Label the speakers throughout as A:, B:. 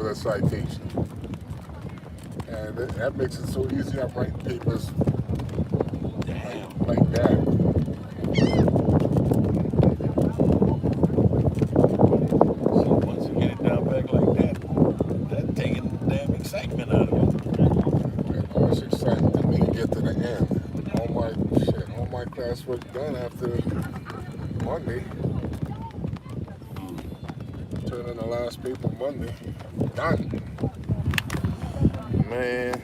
A: with a citation. And that makes it so easy. I'm writing papers like that.
B: So once you get it down back like that, that's taking the damn excitement out of it.
A: And it's exciting to me to get to the end. All my classwork done after Monday. Turn in the last paper Monday. Done. Man.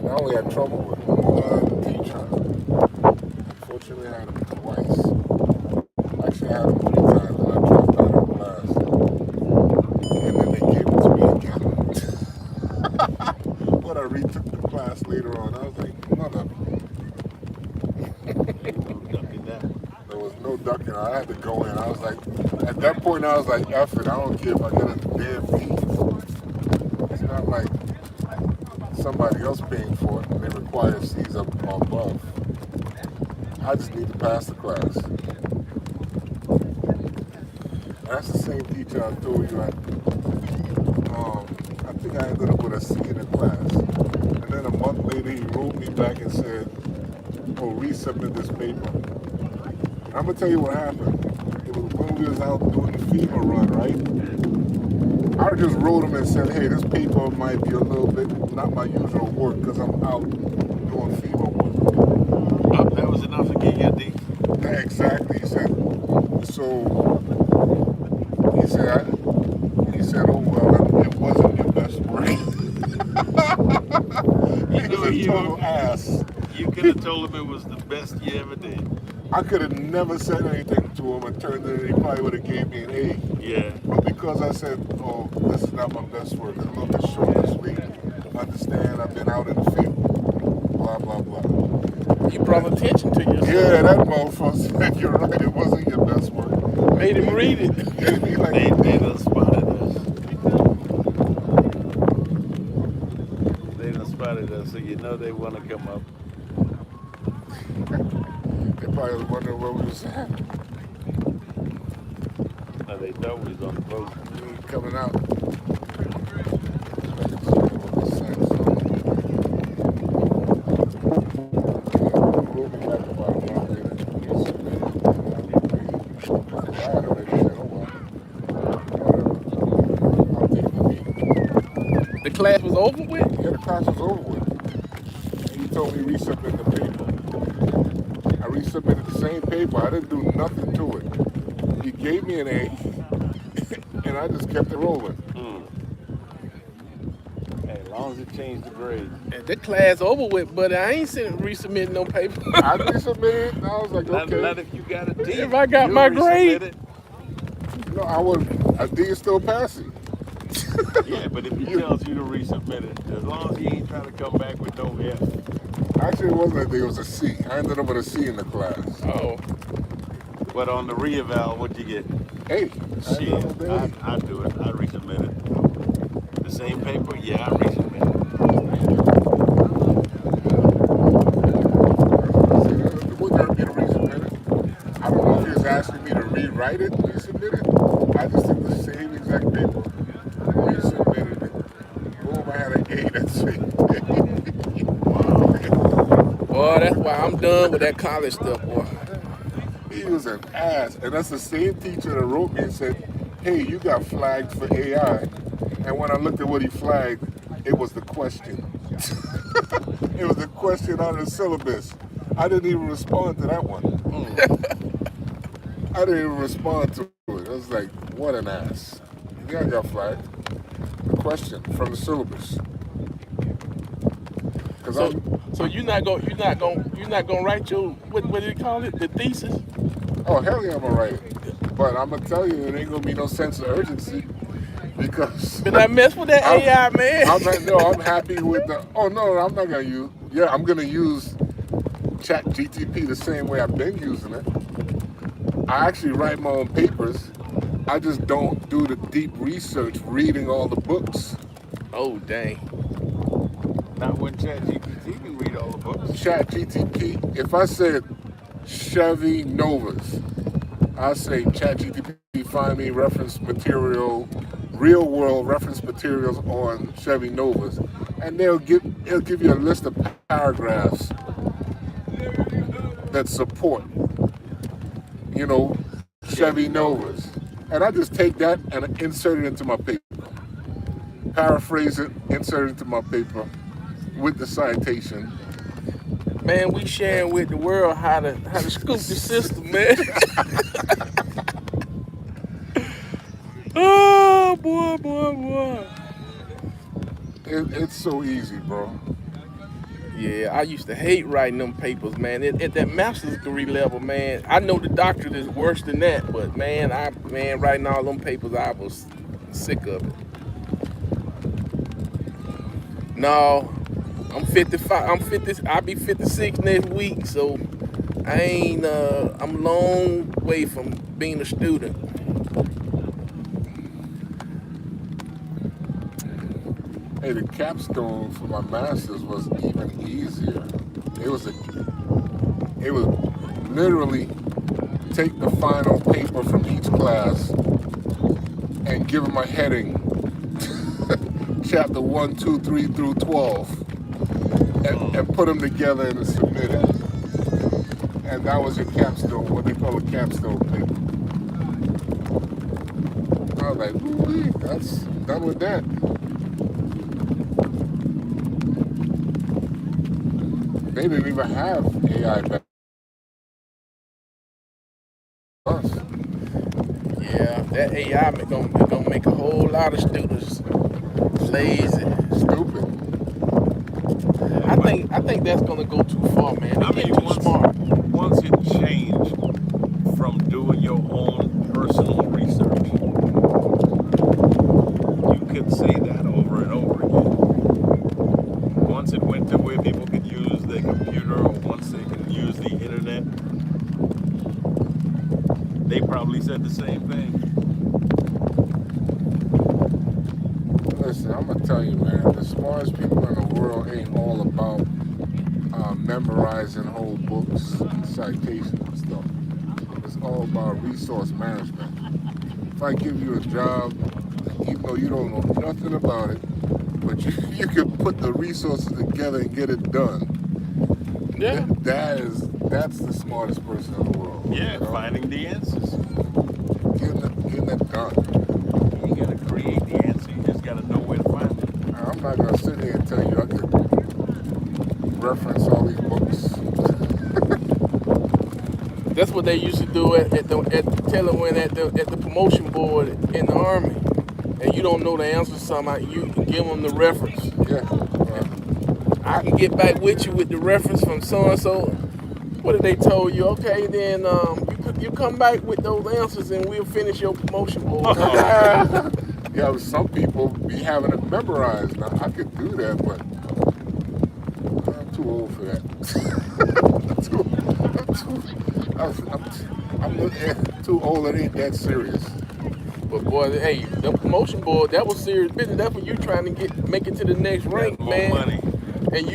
A: Now we had trouble with one teacher. Unfortunately, I had him twice. Actually, I had him 3 times and I dropped out of class. And then they gave it to me again. But I retook the class later on. I was like, mother. There was no ducking. I had to go in. I was like, at that point, I was like, F it. I don't care if I get a damn B. It's not like somebody else paying for it and they require C's up or above. I just need to pass the class. That's the same teacher I told you I think I ended up with a C in the class. And then a month later he wrote me back and said, oh, resubmit this paper. I'm gonna tell you what happened. It was when we was out doing the FEMA run, right? I just wrote him and said, hey, this paper might be a little bit not my usual work because I'm out doing FEMA work.
B: That was enough to get you a D.
A: Yeah, exactly. He said, so he said, oh well, it wasn't your best work. He was a total ass.
B: You could have told him it was the best you ever did.
A: I could have never said anything to him and turned it in. He probably would have gave me an A.
B: Yeah.
A: But because I said, oh, this is not my best work, it's a little bit short this week. Understand, I've been out in the field. Blah, blah, blah.
C: You brought attention to yourself.
A: Yeah, that motherfucker said, you're right, it wasn't your best work.
C: Made him read it.
B: They done spotted us. They done spotted us, so you know they want to come up.
A: They probably was wondering where we was at.
B: No, they thought we was on the boat.
A: We was coming out.
C: The class was over with?
A: Yeah, the class was over with. And he told me resubmit the paper. I resubmitted the same paper. I didn't do nothing to it. He gave me an A, and I just kept it rolling.
B: Hey, as long as it changed the grade.
C: And the class over with, but I ain't resubmitting no paper.
A: I resubmitted it, and I was like, okay.
B: Not if you got a D.
C: If I got my grade.
B: It.
A: No, I would. A D is still passing.
B: Yeah, but if he tells you to resubmit it, as long as he ain't trying to come back with no F.
A: Actually, it wasn't a D, it was a C. I ended up with a C in the class.
C: Oh.
B: But on the re-eval, what'd you get?
A: Hey,
B: Shit, I'd do it. I'd resubmit it. The same paper? Yeah, I'd resubmit it.
A: It wouldn't hurt me to resubmit it. I don't know if he was asking me to rewrite it, resubmit it. I just did the same exact paper. Resubmitted it. Boom, I had an A, that's it.
C: Boy, that's why I'm done with that college stuff, boy.
A: He was an ass. And that's the same teacher that wrote me and said, hey, you got flagged for AI. And when I looked at what he flagged, it was the question. It was the question on the syllabus. I didn't even respond to that one. I didn't even respond to it. I was like, what an ass. Yeah, I got flagged. The question from the syllabus.
C: So you're not gonna write your what do you call it? The thesis?
A: Oh hell yeah, I'm gonna write it. But I'm gonna tell you, it ain't gonna be no sense of urgency because.
C: But I mess with that AI, man.
A: I'm happy with the. Oh no, I'm not gonna use. Yeah, I'm gonna use Chat GTP the same way I've been using it. I actually write my own papers. I just don't do the deep research, reading all the books.
C: Oh dang.
B: Not when Chat GPT can read all the books.
A: Chat GTP. If I said Chevy Novas, I say Chat GTP find me reference material, real world reference materials on Chevy Novas, and it'll give you a list of paragraphs that support, Chevy Novas. And I just take that and insert it into my paper. Paraphrase it, insert it into my paper with the citation.
C: Man, we sharing with the world how to scoop the system, man. Oh, boy.
A: It's so easy, bro.
C: Yeah, I used to hate writing them papers, man. At that master's degree level, man, I know the doctorate is worse than that, but man, writing all them papers, I was sick of it. No, I'm 55. I'll be 56 next week, so I'm a long way from being a student.
A: Hey, the capstone for my master's was even easier. It was literally take the final paper from each class and give them a heading, chapter 1, 2, 3 through 12, and put them together and submit it. And that was your capstone, what they call a capstone paper. I was like, ooh, that's done with that. They didn't even have AI back then. Us.
C: Yeah, that AI gonna make a whole lot of students lazy.
A: Stupid.
C: I think that's gonna go too far, man. They get too smart.
B: Once it changed from doing your own personal research, you could say that over and over again. Once it went to where people could use their computer, or once they could use the internet, they probably said the same thing.
A: Listen, I'm gonna tell you, man, the smartest people in the world ain't all about memorizing whole books, citations and stuff. It's all about resource management. If I give you a job, even though you don't know nothing about it, but you can put the resources together and get it done.
C: Yeah.
A: That's the smartest person in the world.
B: Yeah, finding the answers.
A: Getting it done.
B: You gotta create the answer, you just gotta know where to find it.
A: I'm not gonna sit here and tell you I could reference all these books.
C: That's what they used to do at the promotion board in the Army. And you don't know the answer to something, you can give them the reference.
A: Yeah.
C: I can get back with you with the reference from so-and-so. What did they told you? Okay, then you come back with those answers and we'll finish your promotion board.
A: Yeah, but some people be having it memorized. Now, I could do that, but I'm too old for that. I'm too old. It ain't that serious.
C: But boy, hey, the promotion board, that was serious business. That's when you trying to make it to the next rank,
B: More
C: man.
B: money.
C: And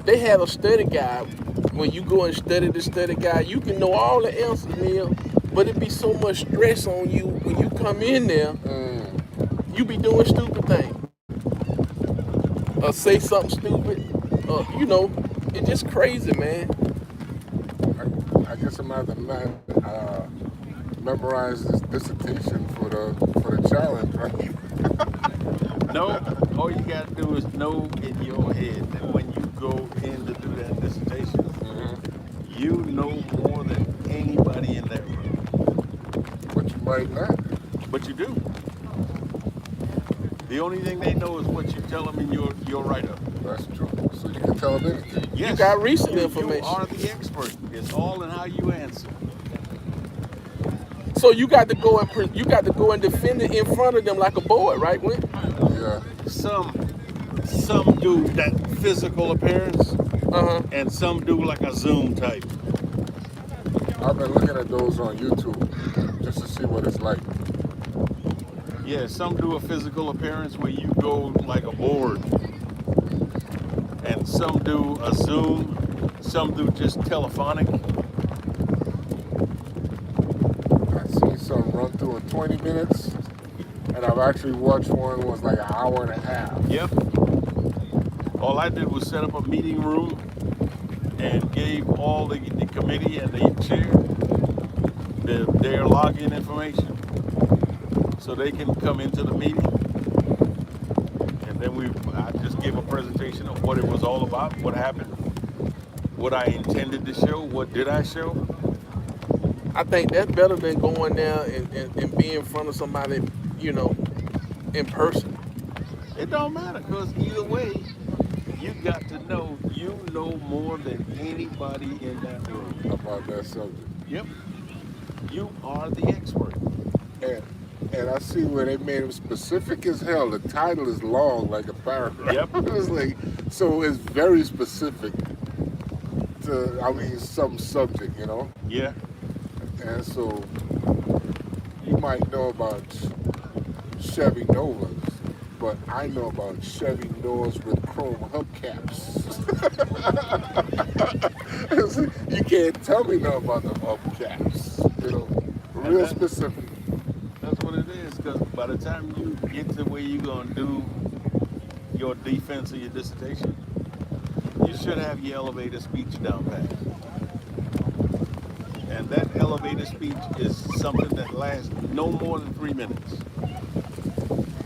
C: they had a study guide. When you go and study the study guide, you can know all the answers, Neil. But it be so much stress on you when you come in there. You be doing stupid things. Say something stupid. It's just crazy, man.
A: I guess I'm gonna have to memorize this dissertation for the challenge, right?
B: No, all you gotta do is know in your head that when you go in to do that dissertation, you know more than anybody in that room.
A: But you might not.
B: But you do. The only thing they know is what you tell them in your write-up.
A: That's true. So you can tell them anything.
B: Yes,
C: You got recent information.
B: You are the expert. It's all in how you answer.
C: So you got to go and defend it in front of them like a boy, right, Win?
A: Yeah.
B: Some do that physical appearance, and some do like a Zoom type.
A: I've been looking at those on YouTube just to see what it's like.
B: Yeah, some do a physical appearance where you go like a board, and some do a Zoom, some do just telephonic.
A: I see some run through doing 20 minutes, and I've actually watched one that was like an hour and a half.
B: Yep. All I did was set up a meeting room and gave all the committee and the chair their login information so they can come into the meeting. And then I just gave a presentation of what it was all about, what happened, what I intended to show, what did I show.
C: I think that's better than going there and being in front of somebody, you know, in person.
B: It don't matter, because either way, you got to know you know more than anybody in that room
A: about that subject.
B: Yep. You are the expert.
A: And I see where they made them specific as hell. The title is long, like a paragraph.
B: Yep.
A: It's like, so it's very specific to, I mean, some subject, you know?
B: Yeah.
A: And so you might know about Chevy Novas, but I know about Chevy Novas with chrome hubcaps. You can't tell me nothing about the hubcaps, you know? Real specific.
B: That's what it is, because by the time you get to where you're going to do your defense of your dissertation, you should have your elevator speech down pat. And that elevator speech is something that lasts no more than 3 minutes.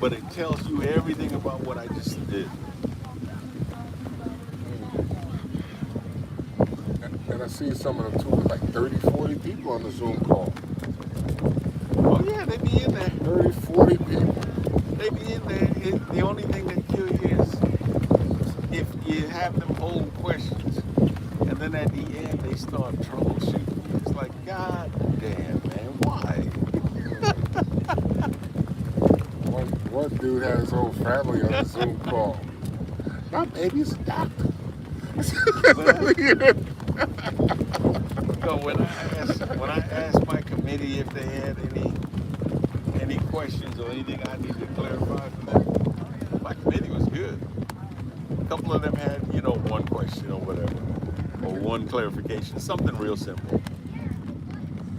B: But it tells you everything about what I just did.
A: And I see some of them too with like 30, 40 people on the Zoom call.
B: Oh yeah, they be in there.
A: 30, 40 people.
B: They be in there. The only thing that kills you is if you have them hold questions, and then at the end they start troubleshooting. It's like, God damn, man, why?
A: One dude had his whole family on the Zoom call. My baby's a doctor.
B: So when I asked my committee if they had any questions or anything I needed to clarify for them, my committee was good. A couple of them had, one question or whatever, or one clarification, something real simple.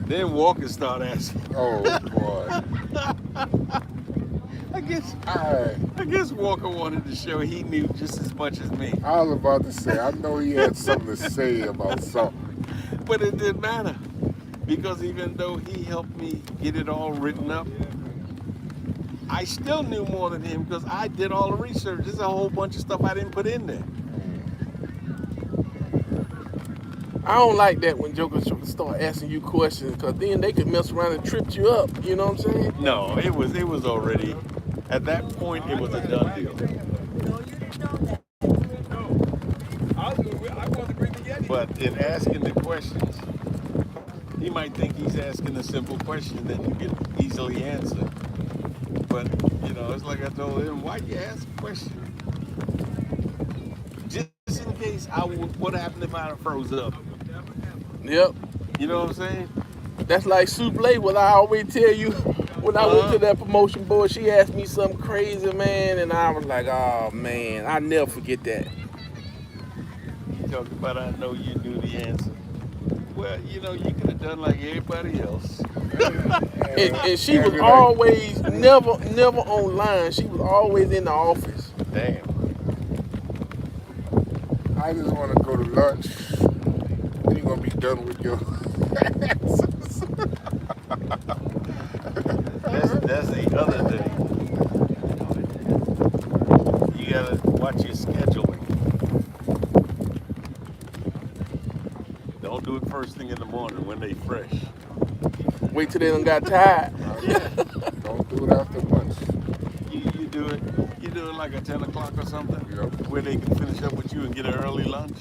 B: Then Walker started asking.
A: Oh boy.
B: I guess Walker wanted to show he knew just as much as me.
A: I was about to say, I know he had something to say about something.
B: But it didn't matter, because even though he helped me get it all written up, I still knew more than him because I did all the research. There's a whole bunch of stuff I didn't put in there.
C: I don't like that when jokers start asking you questions, because then they could mess around and trip you up. You know what I'm saying?
B: No, it was already, at that point, it was a done deal. But in asking the questions, he might think he's asking a simple question that you can easily answer. But, it's like I told him, why you ask a question? Just in case what happened if I froze up?
C: Yep.
B: You know what I'm saying?
C: That's like Souffle, what I always tell you. When I went to that promotion board, she asked me something crazy, man, and I was like, oh, man, I never forget that.
B: You talk about, I know you knew the answer. Well, you could have done like everybody else.
C: And she was always never online. She was always in the office.
B: Damn.
A: I just want to go to lunch. You're going to be done with your answers.
B: That's the other thing. You gotta watch your scheduling. Don't do it first thing in the morning when they fresh.
C: Wait till they done got tired.
A: Don't do it after lunch.
B: You do it like at 10 o'clock or something,
A: Yep.
B: where they can finish up with you and get an early lunch.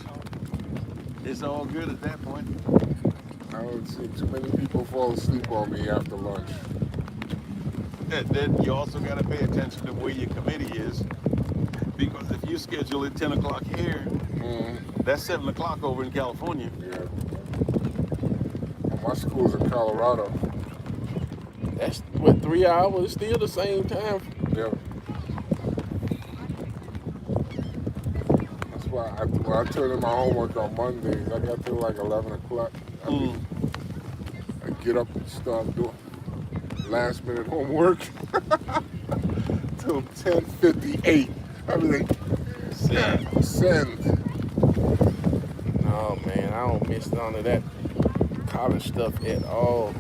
B: It's all good at that point.
A: I don't see too many people fall asleep on me after lunch.
B: And then you also got to pay attention to where your committee is, because if you schedule it 10 o'clock here, that's 7 o'clock over in California.
A: Yeah. My school's in Colorado.
C: That's what, 3 hours? It's still the same time.
A: Yeah. That's why when I turn in my homework on Mondays, I got till like 11 o'clock. I get up and start doing. last minute homework till 10:58. I be like, send.
C: No, man, I don't miss none of that college stuff at all.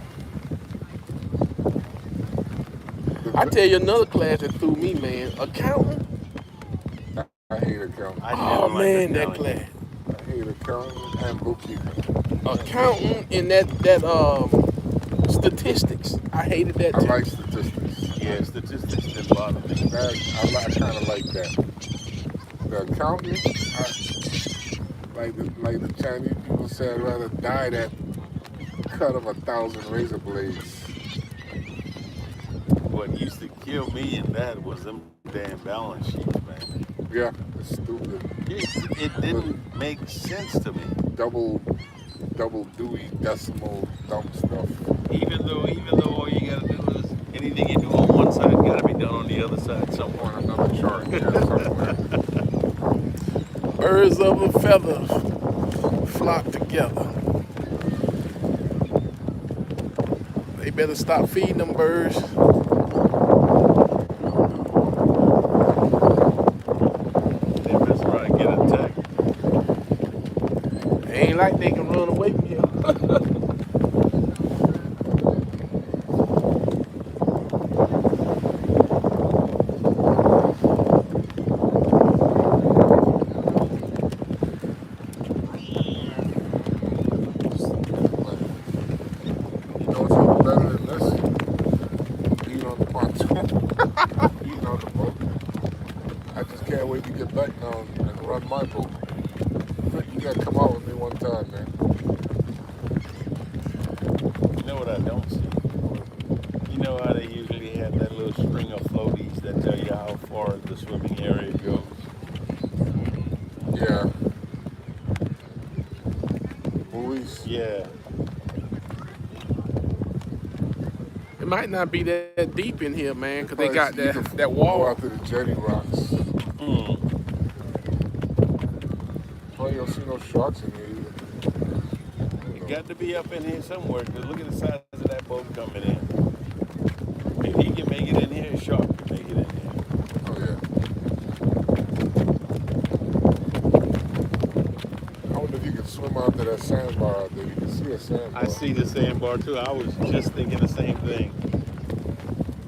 C: I tell you another class that threw me, man. Accounting.
A: I hate accounting.
C: Oh man, that class.
A: I hate accounting and bookkeeping.
C: Accounting and that statistics. I hated that
A: I
C: too.
A: like statistics.
B: Yeah, statistics didn't bother me.
A: I kind of like that. The accounting, like the Chinese people say, I'd rather die that cut of 1,000 razor blades.
B: What used to kill me in that was them damn balance sheets, man.
A: Yeah, it's stupid.
B: It didn't make sense to me.
A: Double Dewey decimal dumb stuff.
B: Even though all you gotta do is anything you do on one side gotta be done on the other side somewhere.
A: On another chart, yeah, somewhere.
C: Birds of a feather flock together. They better stop feeding them birds.
B: They mess around and get attacked.
C: Ain't like they can run away from here.
A: My boat. You gotta come out with me one time, man.
B: You know what I don't see? You know how they usually have that little string of floaties that tell you how far the swimming area goes?
A: Yeah. Buoys.
B: Yeah.
C: It might not be that deep in here, man, because they got
A: You can
C: that
A: Go
C: wall.
A: out to the jetty rocks. Well, you don't see no sharks in here either.
B: Got to be up in here somewhere, because look at the size of that boat coming in. If he can make it in here, a shark can make it in here.
A: Oh, yeah. I wonder if you can swim out to that sandbar out there. You can see a sandbar.
B: I see the sandbar too. I was just thinking the same thing.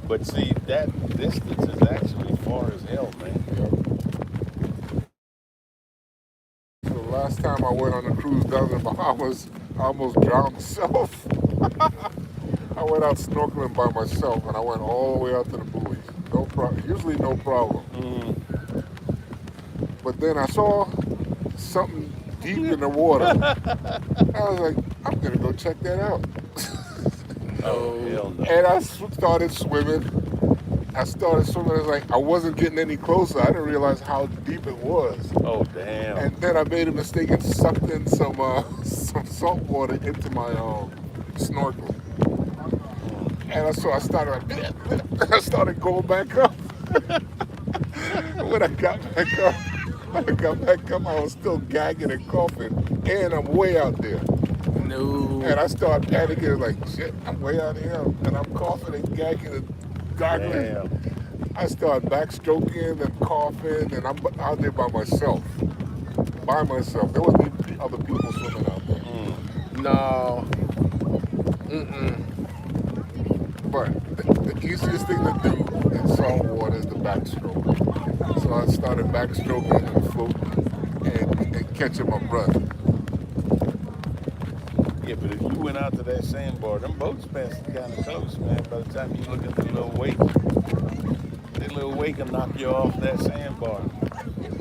B: But see, that distance is actually far as hell, man.
A: Yep. So the last time I went on a cruise down in the Bahamas, I almost drowned myself. I went out snorkeling by myself, and I went all the way out to the buoys. No problem. Usually no problem. But then I saw something deep in the water. I was like, I'm gonna go check that out.
B: Oh, hell no.
A: And I started swimming. I was like, I wasn't getting any closer. I didn't realize how deep it was.
B: Oh, damn.
A: And then I made a mistake and sucked in some salt water into my snorkel. And I started going back up. When I got back up, I was still gagging and coughing, and I'm way out there.
C: No.
A: And I started panicking, like, shit, I'm way out here, and I'm coughing and gagging and gargling.
B: Damn.
A: I started backstroking and coughing, and I'm out there by myself. There wasn't other people swimming out there.
C: No.
A: But the easiest thing to do in salt water is the backstroke. So I started backstroking and floating and catching my breath.
B: Yeah, but if you went out to that sandbar, them boats passed kind of close, man. By the time you look at the little wake, that little wake will knock you off that sandbar.
A: Maybe.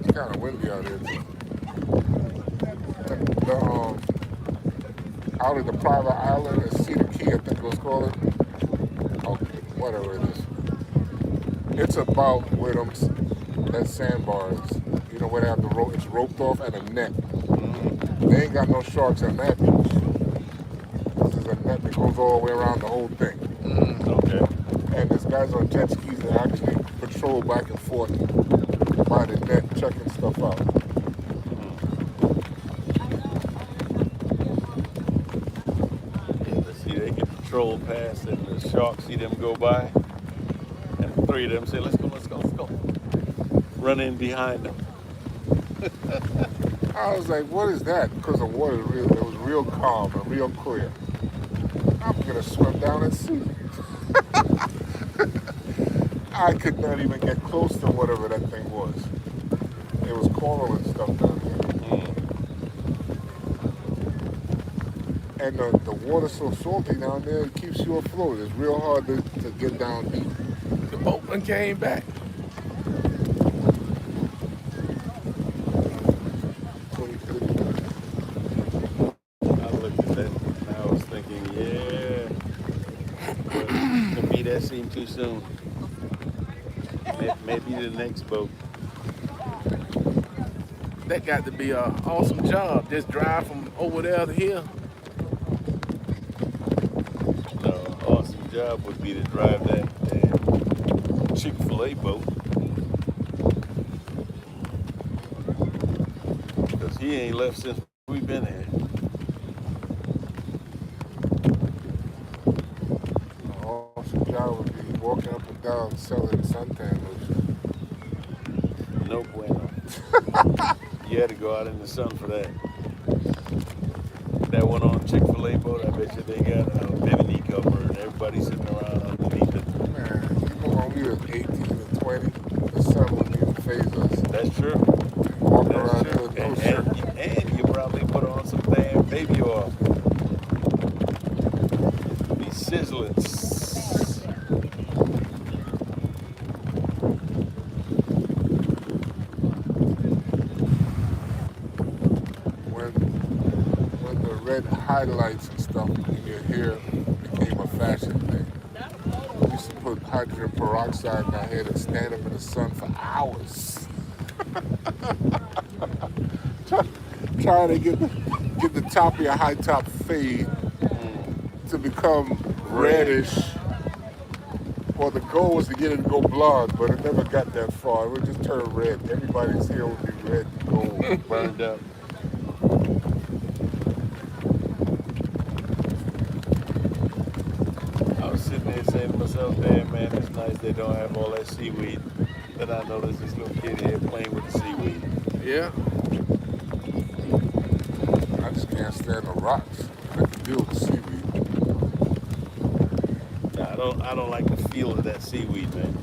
A: It's kind of windy out here, too. Out of the private island at Cedar Key, I think it was called. Okay, whatever it is. It's about where that sandbar is. You know where they have the rope? It's roped off and a net. They ain't got no sharks on that beach. This is a net that goes all the way around the whole thing.
B: Okay.
A: And there's guys on jet skis that actually patrol back and forth by the net, checking stuff out.
B: patrol past and the shark see them go by, and the three of them say, let's go, let's go, let's go. Run in behind them.
A: I was like, what is that? Because the water it was real calm and real clear. I'm gonna swim down and see. I could not even get close to whatever that thing was. It was coral and stuff down there. And the water's so salty down there, it keeps you afloat. It's real hard to get down deep.
C: The boatman came back.
B: I looked at that and I was thinking, yeah, but to me that seemed too soon. Maybe the next boat.
C: That got to be an awesome job. Just drive from over there to here.
B: No, awesome job would be to drive that Chick-fil-A boat. Because he ain't left since we've been here.
A: Awesome job would be walking up and down selling suntan lotion.
B: No bueno. You had to go out in the sun for that. That one on Chick-fil-A boat, I bet you they got a bimini cover and everybody sitting around underneath it.
A: Man, even when we was 18 and 20, the sun wouldn't even faze us.
B: That's true.
A: Walk
B: That's
A: around
B: true.
A: here with no shirt.
B: And you probably put on some damn baby oil. Be sizzling.
A: When the red highlights and stuff in your hair became a fashion thing. We used to put hydrogen peroxide in our hair and stand up in the sun for hours. Trying to get the top of your high top fade to become reddish. Well, the goal was to get it to go blonde, but it never got that far. It would just turn red. Everybody's hair would be red and gold.
B: Burned up. I was sitting there saying to myself, damn man, it's nice they don't have all that seaweed. Then I noticed this little kid here playing with the seaweed.
C: Yeah.
A: I just can't stand the rocks. I can deal with the seaweed.
B: Nah, I don't like the feel of that seaweed, man.